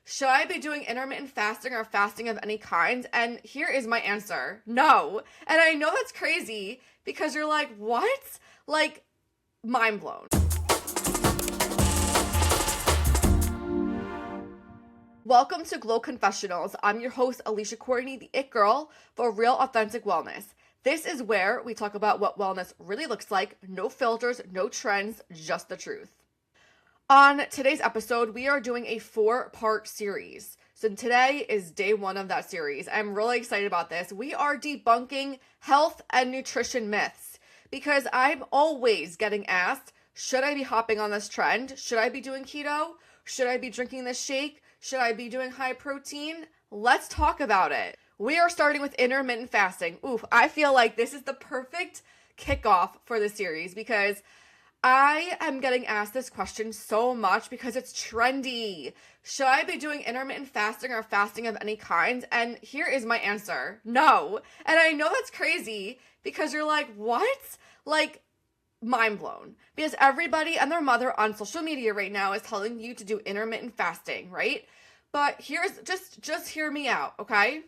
Should I be doing intermittent fasting or fasting of any kind? And here is my answer. No. And I know that's crazy because you're like, what? Like, mind blown. Welcome to Glow Confessionals. I'm your host, Alicia Courtney, the it girl for real authentic wellness. This is where we talk about what wellness really looks like. No filters, no trends, just the truth. On today's episode, we are doing a 4-part series. So today is day 1 of that series. I'm really excited about this. We are debunking health and nutrition myths because I'm always getting asked, should I be hopping on this trend? Should I be doing keto? Should I be drinking this shake? Should I be doing high protein? Let's talk about it. We are starting with intermittent fasting. Oof, I feel like this is the perfect kickoff for the series because I am getting asked this question so much because it's trendy. Should I be doing intermittent fasting or fasting of any kind? And here is my answer. No. And I know that's crazy because you're like, what? Like, mind blown. Because everybody and their mother on social media right now is telling you to do intermittent fasting, right? But here's, just hear me out, okay?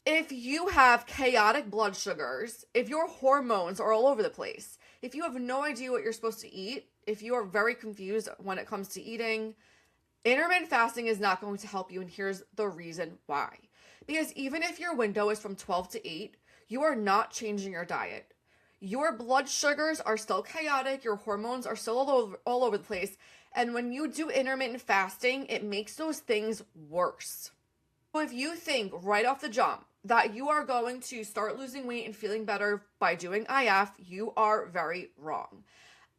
If you have chaotic blood sugars, if your hormones are all over the place, if you have no idea what you're supposed to eat, if you are very confused when it comes to eating, intermittent fasting is not going to help you, and here's the reason why. Because even if your window is from 12 to 8, you are not changing your diet. Your blood sugars are still chaotic, your hormones are still all over the place, and when you do intermittent fasting, it makes those things worse. So if you think right off the jump that you are going to start losing weight and feeling better by doing IF, you are very wrong.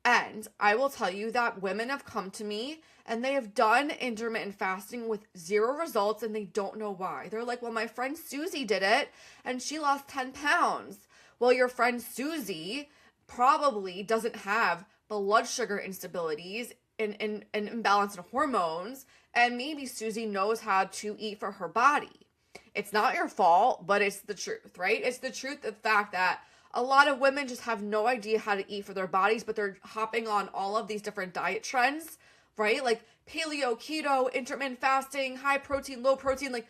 And I will tell you that women have come to me and they have done intermittent fasting with 0 results and they don't know why. They're like, well, my friend Susie did it and she lost 10 pounds. Well, your friend Susie probably doesn't have blood sugar instabilities and imbalance in hormones, and maybe Susie knows how to eat for her body. It's not your fault, but it's the truth, right? It's the truth, the fact that a lot of women just have no idea how to eat for their bodies, but they're hopping on all of these different diet trends, right? Like paleo, keto, intermittent fasting, high protein, low protein. Like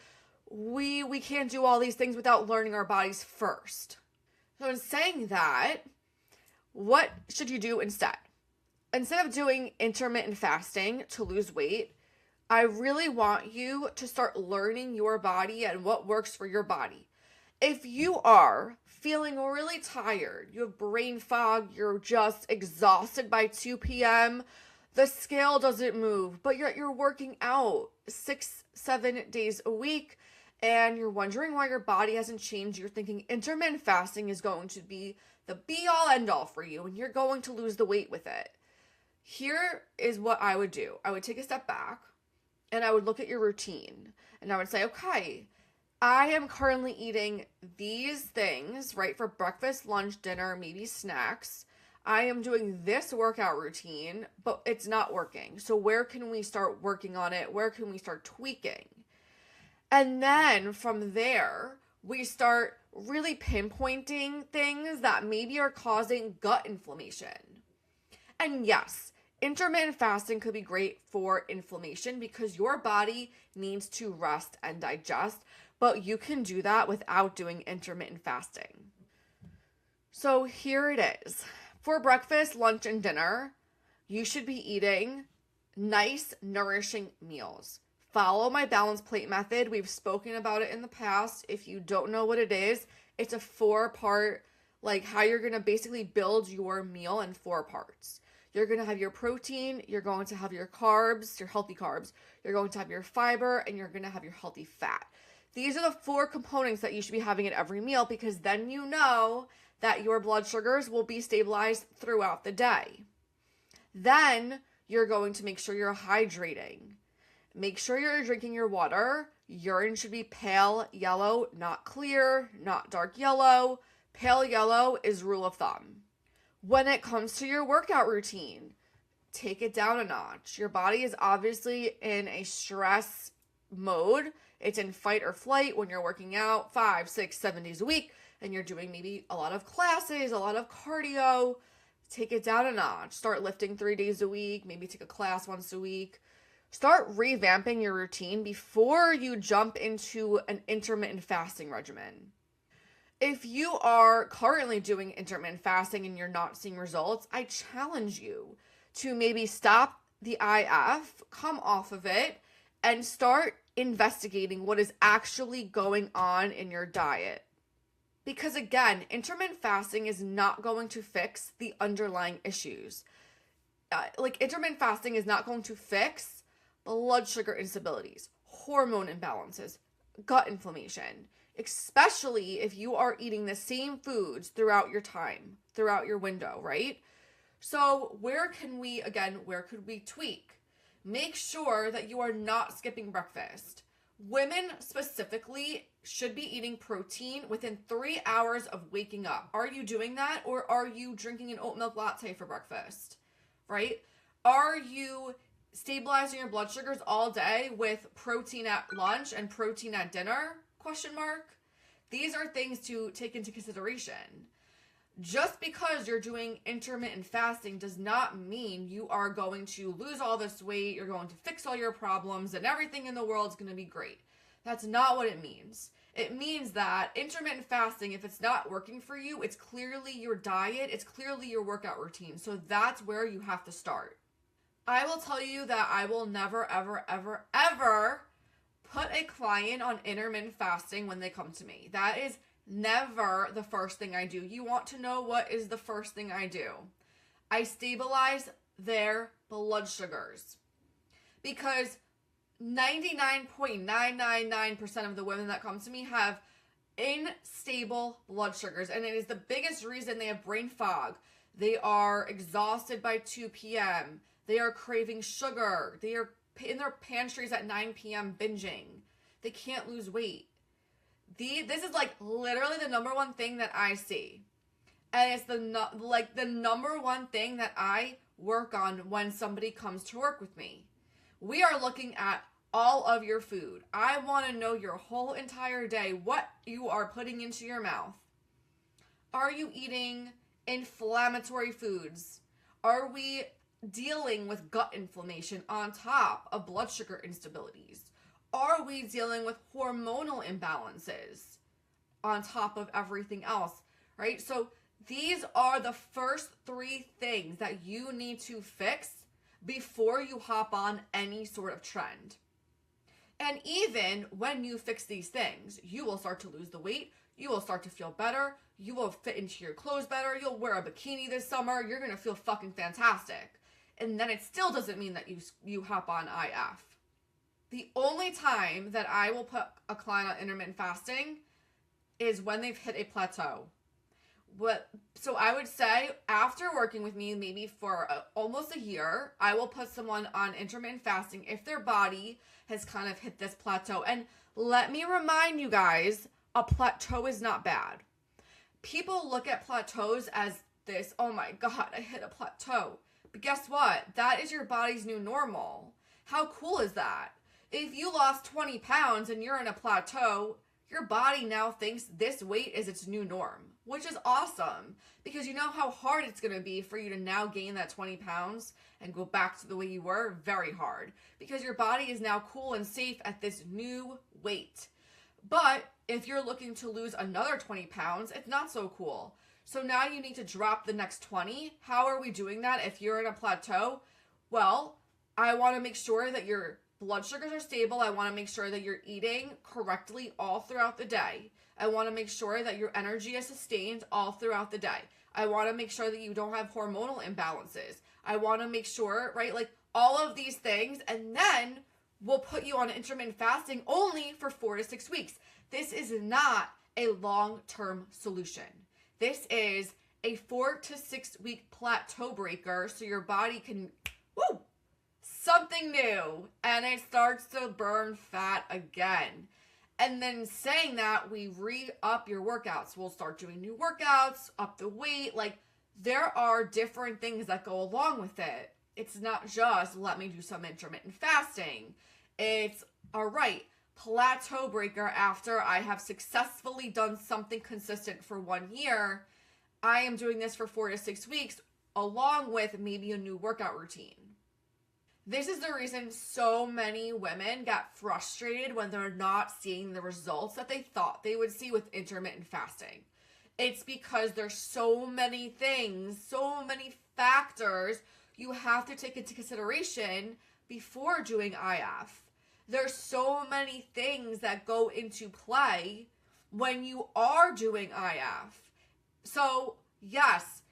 we can't do all these things without learning our bodies first. So in saying that, what should you do instead? Instead of doing intermittent fasting to lose weight, I really want you to start learning your body and what works for your body. If you are feeling really tired, you have brain fog, you're just exhausted by 2 p.m., the scale doesn't move, but you're working out 6-7 days a week, and you're wondering why your body hasn't changed, you're thinking intermittent fasting is going to be the be-all end-all for you, and you're going to lose the weight with it. Here is what I would do. I would take a step back and I would look at your routine and I would say, okay, I am currently eating these things, right? For breakfast, lunch, dinner, maybe snacks. I am doing this workout routine, but it's not working. So where can we start working on it? Where can we start tweaking? And then from there, we start really pinpointing things that maybe are causing gut inflammation. And yes, intermittent fasting could be great for inflammation because your body needs to rest and digest, but you can do that without doing intermittent fasting. So here it is. For breakfast, lunch, and dinner, you should be eating nice, nourishing meals. Follow my balanced plate method. We've spoken about it in the past. If you don't know what it is, it's a 4-part, like how you're going to basically build your meal in 4 parts. You're going to have your protein, you're going to have your carbs, your healthy carbs, you're going to have your fiber, and you're going to have your healthy fat. These are the 4 components that you should be having at every meal because then you know that your blood sugars will be stabilized throughout the day. Then you're going to make sure you're hydrating. Make sure you're drinking your water. Urine should be pale yellow, not clear, not dark yellow. Pale yellow is rule of thumb. When it comes to your workout routine, take it down a notch. Your body is obviously in a stress mode. It's in fight or flight when you're working out 5, 6, 7 days a week and you're doing maybe a lot of classes, a lot of cardio. Take it down a notch. Start lifting 3 days a week, maybe take a class once a week. Start revamping your routine before you jump into an intermittent fasting regimen. If you are currently doing intermittent fasting and you're not seeing results, I challenge you to maybe stop the IF, come off of it, and start investigating what is actually going on in your diet. Because again, intermittent fasting is not going to fix the underlying issues. Intermittent fasting is not going to fix blood sugar instabilities, hormone imbalances, gut inflammation, especially if you are eating the same foods throughout your time, throughout your window, right? So where could we tweak? Make sure that you are not skipping breakfast. Women specifically should be eating protein within 3 hours of waking up. Are you doing that, or are you drinking an oat milk latte for breakfast? Right? Are you stabilizing your blood sugars all day with protein at lunch and protein at dinner? Question mark. These are things to take into consideration. Just because you're doing intermittent fasting does not mean you are going to lose all this weight, you're going to fix all your problems, and everything in the world is going to be great. That's not what it means. It means that intermittent fasting, if it's not working for you, it's clearly your diet, it's clearly your workout routine. So that's where you have to start. I will tell you that I will never, ever, ever, ever put a client on intermittent fasting when they come to me. That is never the first thing I do. You want to know what is the first thing I do? I stabilize their blood sugars. Because 99.999% of the women that come to me have unstable blood sugars, and it is the biggest reason they have brain fog. They are exhausted by 2 p.m. They are craving sugar. They are in their pantries at 9 p.m. binging. They can't lose weight. This is like literally the number one thing that I see. And it's the number one thing that I work on when somebody comes to work with me. We are looking at all of your food. I want to know your whole entire day, what you are putting into your mouth. Are you eating inflammatory foods? Are we dealing with gut inflammation on top of blood sugar instabilities? Are we dealing with hormonal imbalances on top of everything else, right? So these are the first 3 things that you need to fix before you hop on any sort of trend. And even when you fix these things, you will start to lose the weight, you will start to feel better, you will fit into your clothes better, you'll wear a bikini this summer, you're going to feel fucking fantastic. And then it still doesn't mean that you hop on IF. The only time that I will put a client on intermittent fasting is when they've hit a plateau. So I would say after working with me maybe for almost a year, I will put someone on intermittent fasting if their body has kind of hit this plateau. And let me remind you guys, a plateau is not bad. People look at plateaus as this, oh my God, I hit a plateau. But guess what? That is your body's new normal. How cool is that? If you lost 20 pounds and you're in a plateau, your body now thinks this weight is its new norm, which is awesome because you know how hard it's going to be for you to now gain that 20 pounds and go back to the way you were. Very hard because your body is now cool and safe at this new weight. But if you're looking to lose another 20 pounds, it's not so cool. So now you need to drop the next 20. How are we doing that if you're in a plateau? Well, I want to make sure that your blood sugars are stable. I want to make sure that you're eating correctly all throughout the day. I want to make sure that your energy is sustained all throughout the day. I want to make sure that you don't have hormonal imbalances. I want to make sure, right, like all of these things. And then we'll put you on intermittent fasting only for 4 to 6 weeks. This is not a long-term solution. This is a 4 to 6 week plateau breaker so your body can, something new, and it starts to burn fat again. And then saying that, we re-up your workouts. We'll start doing new workouts, up the weight. Like, there are different things that go along with it. It's not just, let me do some intermittent fasting. It's, all right, plateau breaker after I have successfully done something consistent for 1 year. I am doing this for 4 to 6 weeks, along with maybe a new workout routine. This is the reason so many women get frustrated when they're not seeing the results that they thought they would see with intermittent fasting. It's because there's so many things, so many factors you have to take into consideration before doing IF. There's so many things that go into play when you are doing IF. So, yes,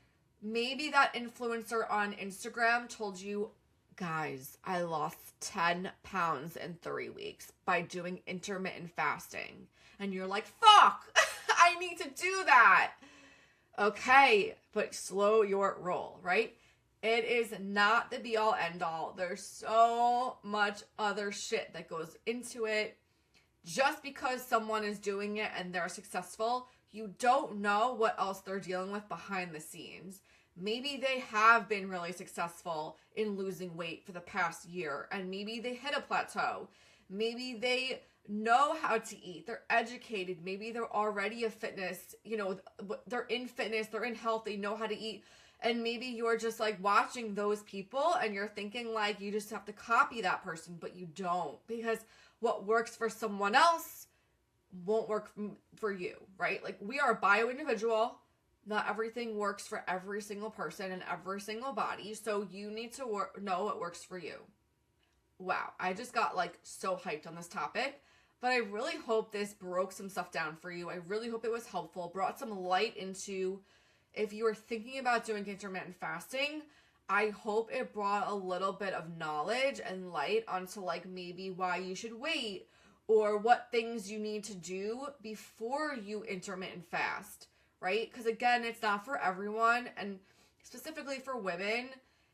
maybe that influencer on Instagram told you, guys, I lost 10 pounds in 3 weeks by doing intermittent fasting. And you're like, fuck, I need to do that. Okay, but slow your roll, right? It is not the be all end all. There's so much other shit that goes into it. Just because someone is doing it and they're successful, you don't know what else they're dealing with behind the scenes. Maybe they have been really successful in losing weight for the past year, and maybe they hit a plateau. Maybe they know how to eat. They're educated. Maybe they're already a fitness, they're in fitness, they're in health, they know how to eat. And maybe you're just like watching those people and you're thinking like you just have to copy that person, but you don't, because what works for someone else won't work for you, right? Like, we are bio individual. Not everything works for every single person and every single body. So you need to know what works for you. Wow, I just got like so hyped on this topic, but I really hope this broke some stuff down for you. I really hope it was helpful, brought some light into, if you were thinking about doing intermittent fasting, I hope it brought a little bit of knowledge and light onto like maybe why you should wait or what things you need to do before you intermittent fast, right? Because again, it's not for everyone, and specifically for women,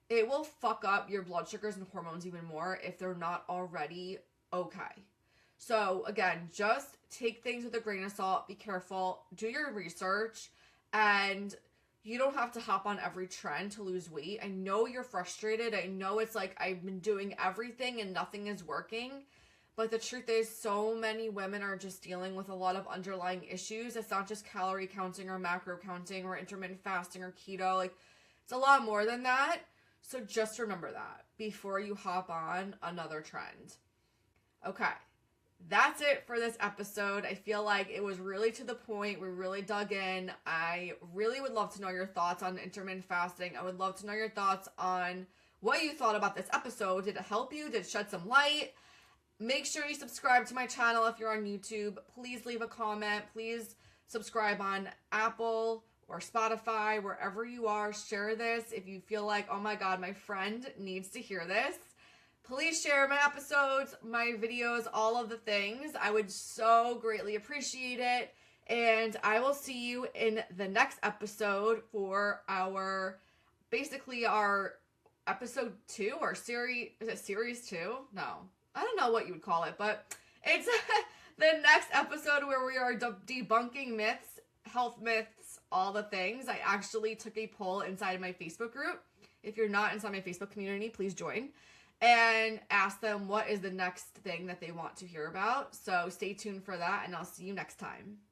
it will fuck up your blood sugars and hormones even more if they're not already okay. So again, just take things with a grain of salt, be careful, do your research, and you don't have to hop on every trend to lose weight. I know you're frustrated. I know it's like, I've been doing everything and nothing is working. But the truth is, so many women are just dealing with a lot of underlying issues. It's not just calorie counting or macro counting or intermittent fasting or keto. Like, it's a lot more than that. So just remember that before you hop on another trend. Okay. That's it for this episode. I feel like it was really to the point. We really dug in. I really would love to know your thoughts on intermittent fasting. I would love to know your thoughts on what you thought about this episode. Did it help you? Did it shed some light? Make sure you subscribe to my channel if you're on YouTube. Please leave a comment. Please subscribe on Apple or Spotify, wherever you are. Share this if you feel like, oh my God, my friend needs to hear this. Please share my episodes, my videos, all of the things. I would so greatly appreciate it. And I will see you in the next episode for our episode 2 or series. Is it series 2? No, I don't know what you would call it, but it's the next episode where we are debunking myths, health myths, all the things. I actually took a poll inside of my Facebook group. If you're not inside my Facebook community, please join. And ask them what is the next thing that they want to hear about. So stay tuned for that, and I'll see you next time.